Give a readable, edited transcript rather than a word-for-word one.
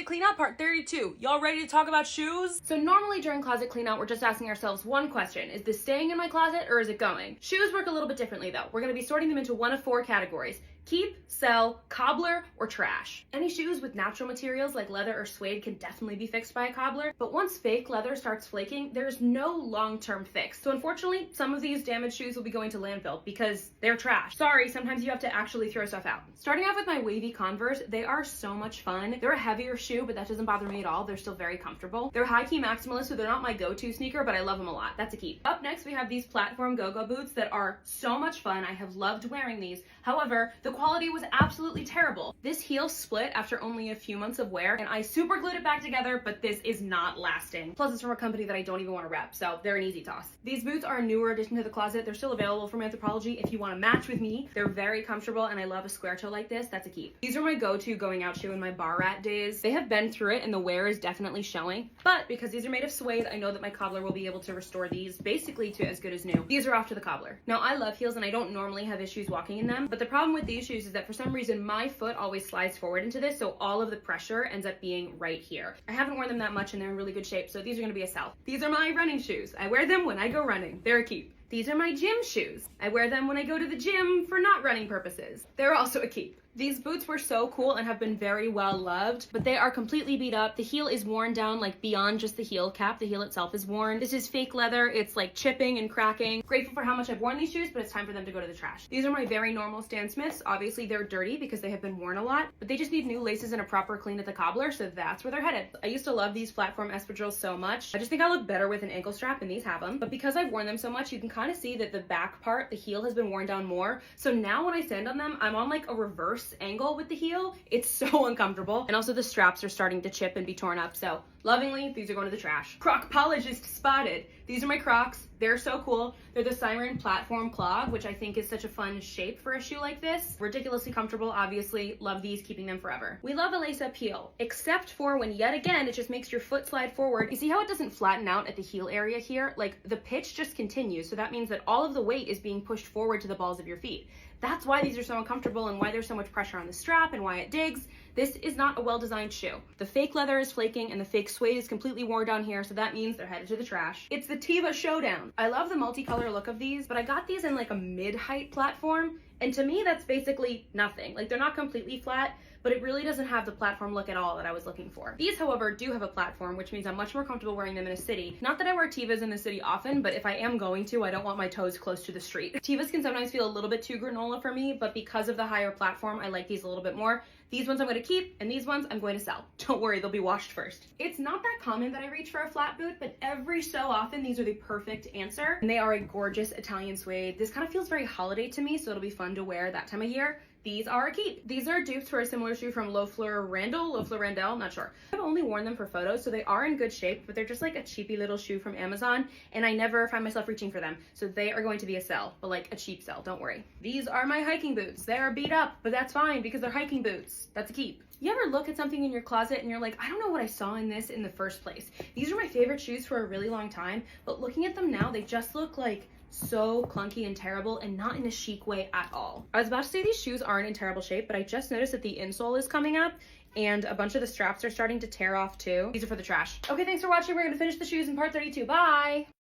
Closet clean out part 32. Y'all ready to talk about shoes? So normally during closet clean out, we're just asking ourselves one question. Is this staying in my closet or is it going? Shoes work a little bit differently though. We're gonna be sorting them into one of 4 categories: keep, sell, cobbler, or trash. Any shoes with natural materials like leather or suede can definitely be fixed by a cobbler, but once fake leather starts flaking, there's no long-term fix. So unfortunately, some of these damaged shoes will be going to landfill because they're trash. Sorry, sometimes you have to actually throw stuff out. Starting off with my wavy Converse, they are so much fun. They're a heavier shoe, but that doesn't bother me at all. They're still very comfortable. They're high-key maximalist, so they're not my go-to sneaker, but I love them a lot. That's a keep. Up next, we have these platform go-go boots that are so much fun. I have loved wearing these. However, the quality was absolutely terrible. This heel split after only a few months of wear, and I super glued it back together, but this is not lasting. Plus, it's from a company that I don't even want to rep, so they're an easy toss. These boots are a newer addition to the closet. They're still available from Anthropologie if you want to match with me. They're very comfortable, and I love a square toe like this. That's a keep. These are my go-to going out shoe in my bar rat days. They have been through it, and the wear is definitely showing, but because these are made of suede, I know that my cobbler will be able to restore these basically to as good as new. These are off to the cobbler. Now, I love heels, and I don't normally have issues walking in them, but the problem with these shoes is that for some reason, my foot always slides forward into this, so all of the pressure ends up being right here. I haven't worn them that much, and they're in really good shape, so these are gonna be a sell. These are my running shoes. I wear them when I go running. They're a keep. These are my gym shoes. I wear them when I go to the gym for not running purposes. They're also a keep. These boots were so cool and have been very well loved, but they are completely beat up. The heel is worn down, like beyond just the heel cap. The heel itself is worn. This is fake leather. It's like chipping and cracking. Grateful for how much I've worn these shoes, but it's time for them to go to the trash. These are my very normal Stan Smiths. Obviously they're dirty because they have been worn a lot, but they just need new laces and a proper clean at the cobbler, so that's where they're headed. I used to love these platform espadrilles so much. I just think I look better with an ankle strap, and these have them. But because I've worn them so much, you can kind of see that the back part, the heel, has been worn down more. So now when I stand on them, I'm on like a reverse angle with the heel. It's so uncomfortable. And also the straps are starting to chip and be torn up. So lovingly, these are going to the trash. Crocpologist spotted. These are my Crocs. They're so cool. They're the Siren platform clog, which I think is such a fun shape for a shoe like this. Ridiculously comfortable, obviously. Love these, keeping them forever. We love a lace-up heel, except for when yet again, it just makes your foot slide forward. You see how it doesn't flatten out at the heel area here? Like the pitch just continues. So that means that all of the weight is being pushed forward to the balls of your feet. That's why these are so uncomfortable and why there's so much pressure on the strap and why it digs. This is not a well-designed shoe. The fake leather is flaking and the fake suede is completely worn down here, so that means they're headed to the trash. It's the Tiva Showdown. I love the multicolor look of these, but I got these in like a mid-height platform, and to me that's basically nothing. Like they're not completely flat, but it really doesn't have the platform look at all that I was looking for. These, however, do have a platform, which means I'm much more comfortable wearing them in a city. Not that I wear Tivas in the city often, but if I am going to, I don't want my toes close to the street. Tivas can sometimes feel a little bit too granola for me, but because of the higher platform, I like these a little bit more. These ones I'm going to keep, and these ones I'm going to sell. Don't worry, they'll be washed first. It's not that common that I reach for a flat boot, but every so often, these are the perfect answer. And they are a gorgeous Italian suede. This kind of feels very holiday to me, so it'll be fun to wear that time of year. These are a keep. These are dupes for a similar shoe from Loeffler Randall, not sure. I've only worn them for photos, so they are in good shape, but they're just like a cheapy little shoe from Amazon, and I never find myself reaching for them. So they are going to be a sell, but like a cheap sell, don't worry. These are my hiking boots. They are beat up, but that's fine because they're hiking boots. That's a keep. You ever look at something in your closet and you're like, I don't know what I saw in this in the first place. These are my favorite shoes for a really long time, but looking at them now, they just look like so clunky and terrible and not in a chic way at all. I was about to say these shoes aren't in terrible shape, but I just noticed that the insole is coming up and a bunch of the straps are starting to tear off too. These are for the trash. Okay, thanks for watching. We're gonna finish the shoes in part 32. Bye!